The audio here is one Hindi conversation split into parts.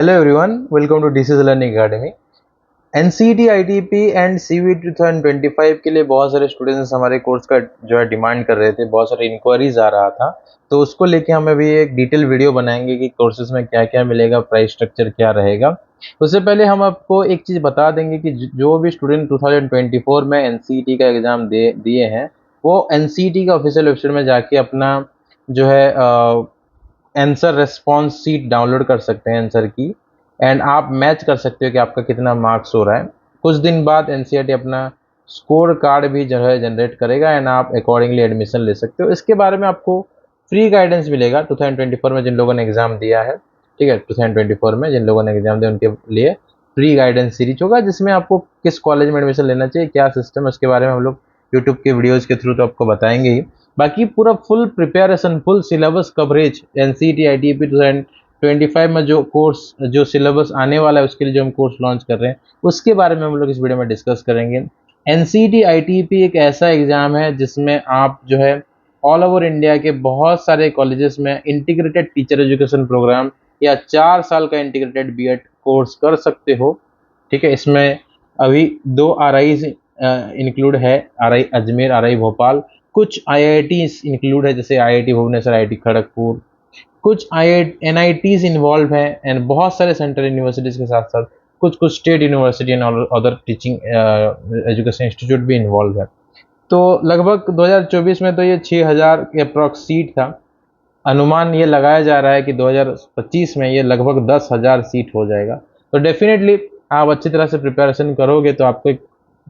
Hello everyone, welcome to DCS learning academy. NCET, ITP and CVT 2025 के लिए बहुत सारे स्टूडेंट्स हमारे कोर्स का जो है डिमांड कर रहे थे। बहुत सारे इंक्वायरीज आ रहा था, तो उसको लेके हम अभी एक डिटेल वीडियो बनाएंगे कि कोर्सेज में क्या क्या मिलेगा, प्राइस स्ट्रक्चर क्या रहेगा। उससे पहले हम आपको एक चीज़ बता देंगे कि जो भी स्टूडेंट 2024 में एनसीईटी का एग्ज़ाम दिए हैं, वो एनसीईटी का ऑफिशियल वेबसाइट में जाके अपना जो है आंसर रेस्पॉन्स सीट डाउनलोड कर सकते हैं आंसर की, एंड आप मैच कर सकते हो कि आपका कितना मार्क्स हो रहा है। कुछ दिन बाद एनसीईआरटी अपना स्कोर कार्ड भी जो है जनरेट करेगा एंड आप अकॉर्डिंगली एडमिशन ले सकते हो। इसके बारे में आपको फ्री गाइडेंस मिलेगा 2024 में जिन लोगों ने एग्ज़ाम दिया है। ठीक है, 2024 में जिन लोगों ने एग्ज़ाम दिया उनके लिए फ्री गाइडेंस सीरीज होगा, जिसमें आपको किस कॉलेज में एडमिशन लेना चाहिए, क्या सिस्टम है, उसके बारे में हम लोग यूट्यूब के वीडियोज़ के थ्रू तो आपको बताएंगे ही। बाकी पूरा full preparation, full syllabus coverage NCET ITP 2025 में जो कोर्स, जो सिलेबस आने वाला है, उसके लिए जो हम कोर्स लॉन्च कर रहे हैं, उसके बारे में हम लोग इस वीडियो में डिस्कस करेंगे। एनसीईटी आईटीपी एक ऐसा एग्जाम है जिसमें आप जो है ऑल ओवर इंडिया के बहुत सारे कॉलेजेस में इंटीग्रेटेड टीचर एजुकेशन प्रोग्राम या 4 साल का इंटीग्रेटेड बीएड कोर्स कर सकते हो। ठीक है, इसमें अभी 2 RI इंक्लूड है, RI अजमेर, RI भोपाल। कुछ IITs इंक्लूड है, जैसे IIT भुवनेश्वर, IIT खड़गपुर। कुछ NITs इन्वॉल्व हैं एंड बहुत सारे सेंट्रल यूनिवर्सिटीज़ के साथ साथ कुछ कुछ state university and other teaching education institute भी इन्वॉल्व है। तो लगभग 2024 में तो ये 6000 के अप्रॉक्स सीट था। अनुमान ये लगाया जा रहा है कि 2025 में ये लगभग 10,000 सीट हो जाएगा। तो डेफिनेटली आप अच्छी तरह से प्रिपरेशन करोगे तो आपको एक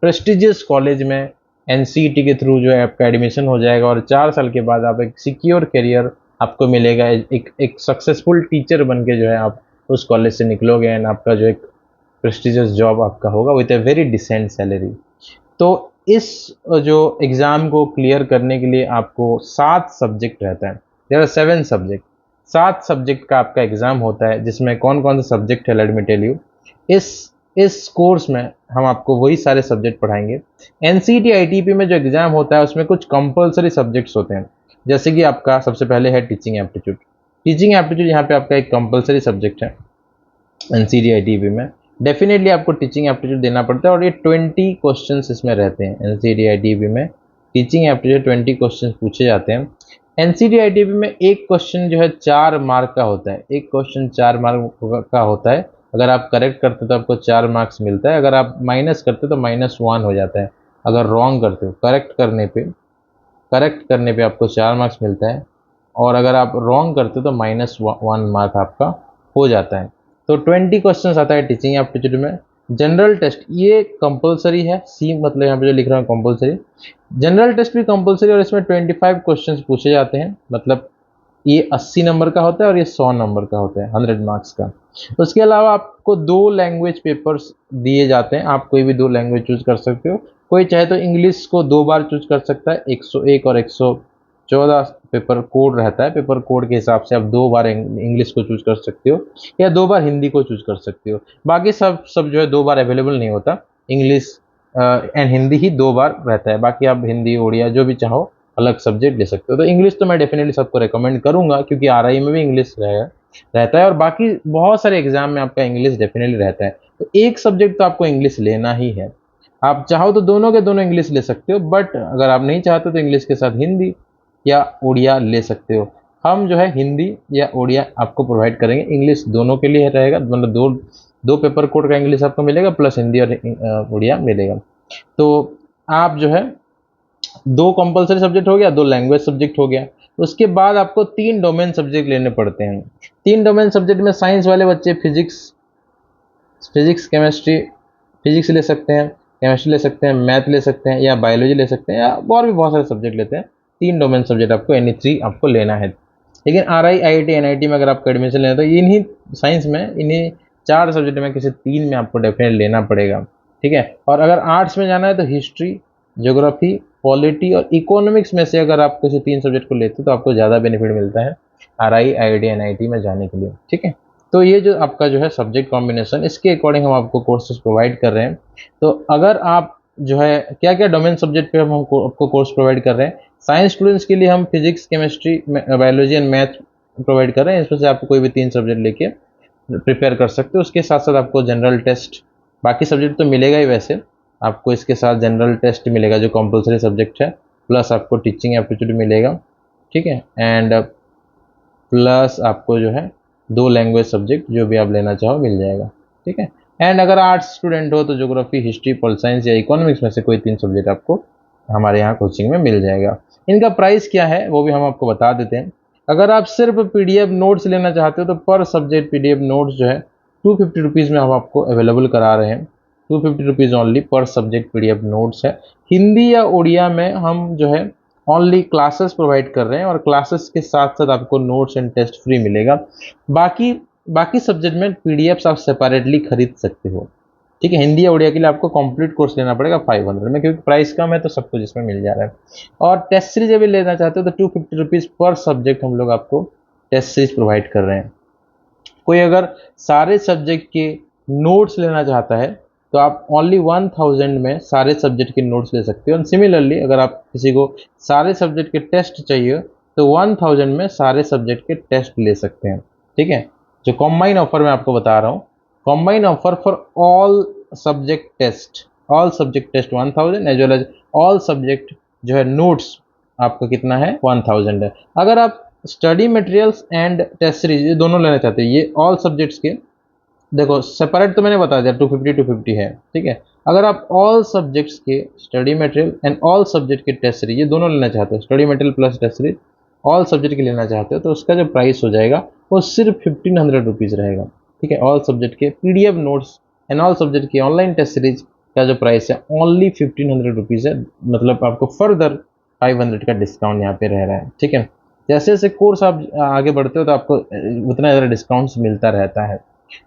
प्रेस्टिजियस कॉलेज में एनसीईटी के थ्रू जो है आपका एडमिशन हो जाएगा, और 4 साल के बाद आप एक सिक्योर करियर आपको मिलेगा। एक सक्सेसफुल टीचर बन के जो है आप उस कॉलेज से निकलोगे एंड आपका जो एक प्रेस्टिजियस जॉब आपका होगा with a very decent salary. तो इस जो एग्ज़ाम को क्लियर करने के लिए आपको 7 सब्जेक्ट रहता है। There are 7 subject. 7 सब्जेक्ट का आपका एग्ज़ाम होता है, जिसमें कौन कौन से सब्जेक्ट है, लेट मी टेल यू। इस इस कोर्स में हम आपको वही सारे सब्जेक्ट पढ़ाएंगे। एनसीईटी आईटीपी में जो एग्ज़ाम होता है उसमें कुछ कंपलसरी सब्जेक्ट्स होते हैं, जैसे कि आपका सबसे पहले है टीचिंग एप्टीट्यूड। टीचिंग एप्टीट्यूड यहाँ पे आपका एक कंपलसरी सब्जेक्ट है एनसीईटी आईटीपी में। डेफिनेटली आपको टीचिंग एप्टीट्यूड देना पड़ता है, और ये 20 क्वेश्चंस इसमें रहते हैं। एनसीईटी आईटीपी में टीचिंग एप्टीट्यूड 20 क्वेश्चंस पूछे जाते हैं। एनसीईटी आईटीपी में एक क्वेश्चन जो है 4 मार्क का होता है। एक क्वेश्चन 4 मार्क का होता है। अगर आप करेक्ट करते हो तो आपको 4 मार्क्स मिलता है, अगर आप माइनस करते हो तो -1 हो जाता है। अगर रॉन्ग करते हो, करेक्ट करने पे आपको 4 मार्क्स मिलता है, और अगर आप रॉन्ग करते हो तो -1 मार्क आपका हो जाता है। तो 20 क्वेश्चंस आता है टीचिंग एप्टीट्यूड में। जनरल टेस्ट ये कंपलसरी है, सी मतलब यहाँ पे जो लिख रहा हूँ कंपलसरी। जनरल टेस्ट भी कंपलसरी, और इसमें 25 क्वेश्चंस पूछे जाते हैं। मतलब ये 80 नंबर का होता है और ये 100 नंबर का होता है, 100 मार्क्स का। उसके अलावा आपको 2 लैंग्वेज पेपर्स दिए जाते हैं। आप कोई भी 2 लैंग्वेज चूज कर सकते हो। कोई चाहे तो इंग्लिश को 2 बार चूज कर सकता है। 101 और 114 पेपर कोड रहता है। पेपर कोड के हिसाब से आप 2 बार इंग्लिश को चूज कर सकते हो, या 2 बार हिंदी को चूज कर सकते हो। बाकी सब सब जो है 2 बार अवेलेबल नहीं होता। इंग्लिश एंड हिंदी ही 2 बार रहता है। बाकी आप हिंदी, उड़िया जो भी चाहो अलग सब्जेक्ट ले सकते हो। तो इंग्लिश तो मैं डेफिनेटली सबको रेकमेंड करूंगा, क्योंकि आरआई में भी इंग्लिश रहता है, और बाकी बहुत सारे एग्जाम में आपका इंग्लिश डेफिनेटली रहता है। तो एक सब्जेक्ट तो आपको इंग्लिश लेना ही है। आप चाहो तो दोनों के दोनों इंग्लिश ले सकते हो, बट अगर आप नहीं चाहते तो इंग्लिश के साथ हिंदी या उड़िया ले सकते हो। हम जो है हिंदी या उड़िया आपको प्रोवाइड करेंगे। इंग्लिश दोनों के लिए रहेगा, मतलब दो दो पेपर कोड का इंग्लिश आपको मिलेगा, प्लस हिंदी और उड़िया मिलेगा। तो आप जो है 2 कंपलसरी सब्जेक्ट हो गया, 2 लैंग्वेज सब्जेक्ट हो गया। उसके बाद आपको 3 डोमेन सब्जेक्ट लेने पड़ते हैं। 3 डोमेन सब्जेक्ट में साइंस वाले बच्चे फिजिक्स केमिस्ट्री, फिजिक्स ले सकते हैं, केमिस्ट्री ले सकते हैं, मैथ ले सकते हैं, या बायोलॉजी ले सकते हैं, या और भी बहुत सारे सब्जेक्ट लेते हैं। 3 डोमेन सब्जेक्ट आपको एनी 3 आपको लेना है। लेकिन आरआई, आईआईटी, एनआईटी में अगर आपको एडमिशन लेना है तो इन्हीं साइंस में, इन्हीं 4 सब्जेक्ट में किसी 3 में आपको डेफिनेटली लेना पड़ेगा। ठीक है, और अगर आर्ट्स में जाना है तो हिस्ट्री, ज्योग्राफी, पॉलिटी और इकोनॉमिक्स में से अगर आप किसी 3 सब्जेक्ट को लेते हो तो आपको ज़्यादा बेनिफिट मिलता है आरआई, आईआईटी, एनआईटी में जाने के लिए। ठीक है, तो ये जो आपका जो है सब्जेक्ट कॉम्बिनेशन, इसके अकॉर्डिंग हम आपको कोर्सेज प्रोवाइड कर रहे हैं। तो अगर आप जो है क्या क्या डोमेन सब्जेक्ट पे हम आपको कोर्स प्रोवाइड कर रहे हैं। साइंस स्टूडेंट्स के लिए हम physics, chemistry, biology and math provide कर रहे हैं। इसमें से आपको कोई भी 3 सब्जेक्ट लेके प्रिपेयर कर सकते हो। उसके साथ साथ आपको जनरल टेस्ट, बाकी सब्जेक्ट तो मिलेगा ही वैसे, आपको इसके साथ जनरल टेस्ट मिलेगा जो कंपलसरी सब्जेक्ट है, प्लस आपको टीचिंग एप्टीट्यूड मिलेगा, ठीक है, एंड प्लस आपको जो है 2 लैंग्वेज सब्जेक्ट जो भी आप लेना चाहो मिल जाएगा, ठीक है। एंड अगर आर्ट्स स्टूडेंट हो तो ज्योग्राफी, हिस्ट्री, पॉल साइंस या इकोनॉमिक्स में से कोई 3 सब्जेक्ट आपको हमारे यहाँ कोचिंग में मिल जाएगा। इनका प्राइस क्या है वो भी हम आपको बता देते हैं। अगर आप सिर्फ पीडीएफ नोट्स लेना चाहते हो तो पर सब्जेक्ट पीडीएफ नोट्स जो है 250 रुपीज़ में हम आपको अवेलेबल करा रहे हैं। 250 रुपीज़ ओनली पर सब्जेक्ट पीडीएफ नोट्स है। हिंदी या उड़िया में हम जो है ओनली क्लासेस प्रोवाइड कर रहे हैं, और क्लासेस के साथ साथ आपको नोट्स एंड टेस्ट फ्री मिलेगा। बाकी बाकी सब्जेक्ट में पीडीएफ्स आप सेपरेटली खरीद सकते हो, ठीक है। हिंदी या उड़िया के लिए आपको कंप्लीट कोर्स लेना पड़ेगा 500 में, क्योंकि प्राइस कम है तो सब कुछ इसमें मिल जा रहा है। और टेस्ट सीरीज अभी लेना चाहते हो तो 250 रुपीज़ पर सब्जेक्ट हम लोग आपको टेस्ट सीरीज प्रोवाइड कर रहे हैं। कोई अगर सारे सब्जेक्ट के नोट्स लेना चाहता है तो आप ओनली 1000 में सारे सब्जेक्ट के नोट्स ले सकते हो। और सिमिलरली अगर आप किसी को सारे सब्जेक्ट के टेस्ट चाहिए तो 1000 में सारे सब्जेक्ट के टेस्ट ले सकते हैं, ठीक है। जो कॉम्बाइन ऑफर मैं आपको बता रहा हूँ, combine offer for all subject test, all subject test 1000 as well as all subject जो है नोट्स आपका कितना है 1000 है। अगर आप study materials and test series ये दोनों लेना चाहते हैं, ये ऑल सब्जेक्ट्स के, देखो सेपरेट तो मैंने बता दिया 250 है, ठीक है। अगर आप ऑल सब्जेक्ट्स के study material and all subject के टेस्ट सीरीज ये दोनों लेना चाहते हो, study material plus test series all subject के लेना चाहते हो, तो उसका जो प्राइस हो जाएगा वो सिर्फ 1500 रुपीज़ रहेगा, ठीक है। ऑल सब्जेक्ट के PDF notes and all subject की ऑनलाइन टेस्ट सीरीज का जो प्राइस है ओनली 1500 रुपीज़ है, मतलब आपको फर्दर 500 का डिस्काउंट यहाँ पे रह रहा है, ठीक है। जैसे जैसे कोर्स आप आगे बढ़ते हो तो आपको उतना ज़्यादा डिस्काउंट्स मिलता रहता है।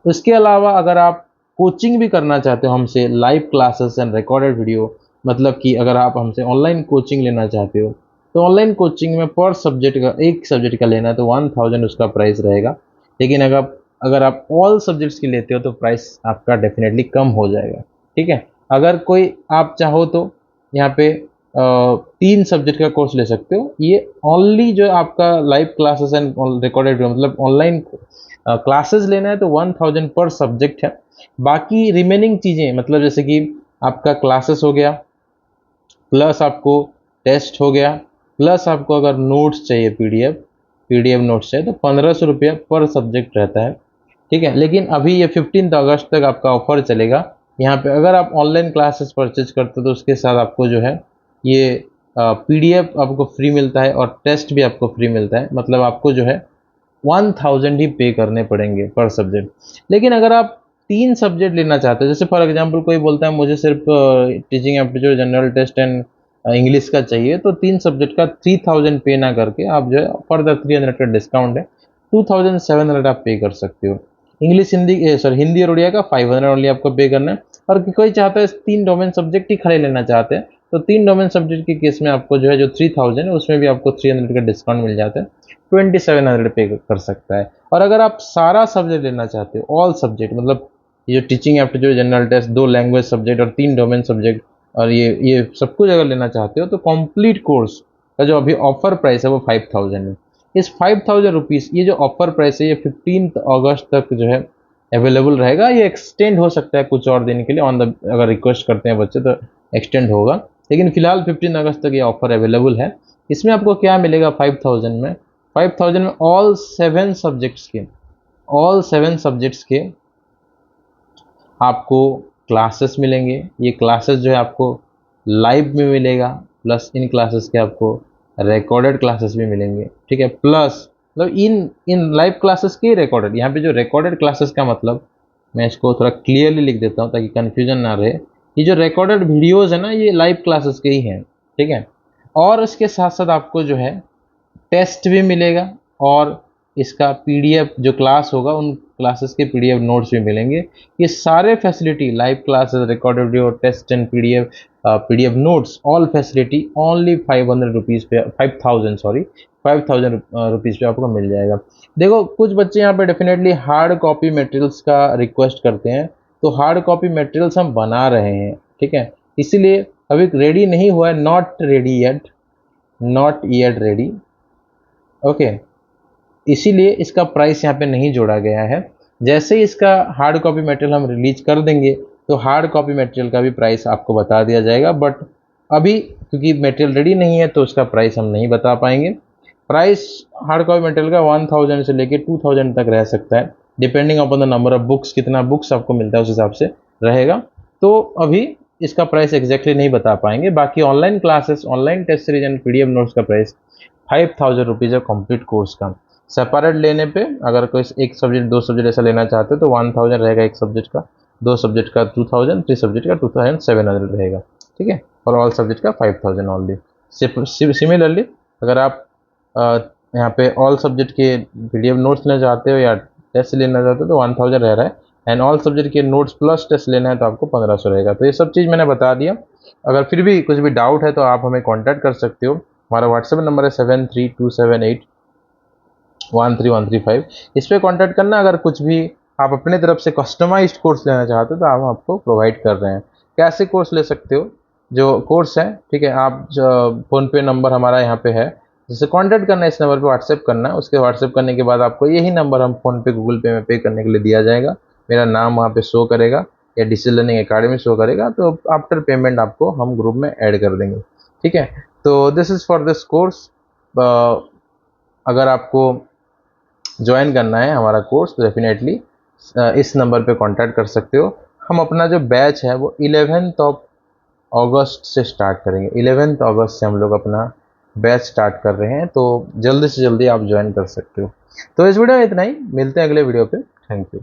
उसके अलावा अगर आप कोचिंग भी करना चाहते हो हमसे, live classes and recorded video, मतलब कि अगर आप हमसे ऑनलाइन कोचिंग लेना चाहते हो तो ऑनलाइन कोचिंग में पर सब्जेक्ट का, एक सब्जेक्ट का लेना है तो 1000 उसका प्राइस रहेगा। लेकिन अगर आप ऑल सब्जेक्ट्स की लेते हो तो प्राइस आपका डेफिनेटली कम हो जाएगा, ठीक है। अगर कोई आप चाहो तो यहाँ पे 3 सब्जेक्ट का कोर्स ले सकते हो। ये ओनली जो आपका लाइव क्लासेस एंड रिकॉर्डेड मतलब ऑनलाइन क्लासेस लेना है तो 1000 पर सब्जेक्ट है। बाकी रिमेनिंग चीज़ें मतलब जैसे कि आपका क्लासेस हो गया, प्लस आपको टेस्ट हो गया, प्लस आपको अगर नोट्स चाहिए पीडीएफ नोट्स चाहिए तो 1500 रुपया पर सब्जेक्ट रहता है, ठीक है। लेकिन अभी ये 15 अगस्त तक आपका ऑफर चलेगा। यहाँ पे अगर आप ऑनलाइन क्लासेस परचेज करते हो तो उसके साथ आपको जो है ये पीडीएफ आपको फ्री मिलता है और टेस्ट भी आपको फ्री मिलता है, मतलब आपको जो है 1000 ही पे करने पड़ेंगे पर सब्जेक्ट। लेकिन अगर आप 3 सब्जेक्ट लेना चाहते हो, जैसे फॉर एग्जांपल कोई बोलता है मुझे सिर्फ teaching aptitude, general test and English का चाहिए, तो 3 सब्जेक्ट का 3000 पे ना करके आप जो है फर्दर 300 का डिस्काउंट है 2700 आप पे कर सकते हो। इंग्लिश हिंदी हिंदी और उड़िया का 500 ओनली आपको पे करना है। और कोई चाहता है 3 डोमेन सब्जेक्ट ही खाली लेना चाहते हैं तो 3 डोमेन सब्जेक्ट के केस में आपको जो है जो 3000 है उसमें भी आपको 300 का डिस्काउंट मिल जाता है, 2700 पे कर सकता है। और अगर आप सारा सब्जेक्ट लेना चाहते हो, ऑल सब्जेक्ट मतलब ये जो teaching aptitude, general test, 2 language subject और 3 डोमेन सब्जेक्ट, और ये सब कुछ अगर लेना चाहते हो तो कंप्लीट कोर्स का जो अभी ऑफर प्राइस है वो 5000 है। इस 5000 रुपीज़ ये जो ऑफर प्राइस है ये 15 अगस्त तक जो है अवेलेबल रहेगा। ये एक्सटेंड हो सकता है कुछ और दिन के लिए अगर रिक्वेस्ट करते हैं बच्चे तो एक्सटेंड होगा, लेकिन फिलहाल 15 अगस्त तक ये ऑफर अवेलेबल है। इसमें आपको क्या मिलेगा 5000 में, 5000 में ऑल 7 सब्जेक्ट्स के आपको क्लासेस मिलेंगे। ये क्लासेस जो है आपको लाइव में मिलेगा, प्लस इन क्लासेस के आपको रिकॉर्डेड क्लासेस भी मिलेंगे, ठीक है। प्लस मतलब इन लाइव क्लासेस के रिकॉर्डेड, यहाँ पे जो रिकॉर्डेड क्लासेस का मतलब मैं इसको थोड़ा क्लियरली लिख देता हूँ ताकि कन्फ्यूजन ना रहे। ये जो रिकॉर्डेड वीडियोज़ है ना ये लाइव क्लासेस के ही हैं, ठीक है। और इसके साथ साथ आपको जो है टेस्ट भी मिलेगा और इसका पीडीएफ जो क्लास होगा उन क्लासेस के पीडीएफ नोट्स भी मिलेंगे। ये सारे facility live classes, recorded video, test and PDF notes, all facility only 500 rupees पे 5000 रुपीज़ पे आपको मिल जाएगा। देखो कुछ बच्चे यहाँ पे डेफिनेटली हार्ड कॉपी मटेरियल्स का रिक्वेस्ट करते हैं, तो हार्ड कॉपी मटेरियल्स हम बना रहे हैं, ठीक है। इसीलिए अभी रेडी नहीं हुआ है, नॉट येट रेडी, ओके। इसीलिए इसका प्राइस यहाँ पे नहीं जोड़ा गया है। जैसे ही इसका हार्ड कॉपी मटेरियल हम रिलीज कर देंगे तो हार्ड कॉपी मटेरियल का भी प्राइस आपको बता दिया जाएगा, बट अभी क्योंकि मटेरियल रेडी नहीं है तो उसका प्राइस हम नहीं बता पाएंगे। प्राइस हार्ड कॉपी मटेरियल का 1000 से लेके 2000 तक रह सकता है, depending upon the number of books, कितना बुक्स आपको मिलता है उस हिसाब से रहेगा। तो अभी इसका प्राइस एग्जैक्टली नहीं बता पाएंगे। बाकी online classes, online test series and PDF notes का प्राइस 5000 रुपीज़ है कंप्लीट कोर्स का। सेपरेट लेने पे अगर कोई एक सब्जेक्ट, दो सब्जेक्ट ऐसा लेना चाहते हो तो 1000 रहेगा एक सब्जेक्ट का, दो सब्जेक्ट का 2000, थ्री सब्जेक्ट का 2700 रहेगा, ठीक है। और ऑल सब्जेक्ट का 5000 ऑनली। सिमिलरली अगर आप यहाँ पे ऑल सब्जेक्ट के पीडीएफ नोट्स लेना चाहते हो या टेस्ट लेना चाहते हो तो 1000 रह रहा है, एंड ऑल सब्जेक्ट के नोट्स प्लस टेस्ट लेना है तो आपको 1500 रहेगा। तो ये सब चीज़ मैंने बता दिया। अगर फिर भी कुछ भी डाउट है तो आप हमें कॉन्टैक्ट कर सकते हो। हमारा व्हाट्सएप नंबर है 7327813135। इस पर कॉन्टैक्ट करना। अगर कुछ भी आप अपने तरफ से कस्टमाइज्ड कोर्स लेना चाहते हो तो हम आपको प्रोवाइड कर रहे हैं। कैसे कोर्स ले सकते हो, जो कोर्स है, ठीक है, आप फ़ोनपे नंबर हमारा यहाँ पे है, जिससे कांटेक्ट करना है, इस नंबर पे व्हाट्सएप करना है। उसके व्हाट्सएप करने के बाद आपको यही नंबर हम फ़ोनपे, गूगल पे में पे करने के लिए दिया जाएगा। मेरा नाम वहाँ पे शो करेगा या डिजिटल लर्निंग एकेडमी शो करेगा, तो आफ्टर पेमेंट आपको हम ग्रुप में ऐड कर देंगे, ठीक है। तो this is for this course. अगर आपको ज्वाइन करना है हमारा कोर्स तो डेफिनेटली इस नंबर पे कांटेक्ट कर सकते हो। हम अपना जो बैच है वो 11th ऑफ अगस्त से स्टार्ट करेंगे। 11th अगस्त से हम लोग अपना बैच स्टार्ट कर रहे हैं, तो जल्दी से जल्दी आप ज्वाइन कर सकते हो। तो इस वीडियो में इतना ही, मिलते हैं अगले वीडियो पे। Thank you.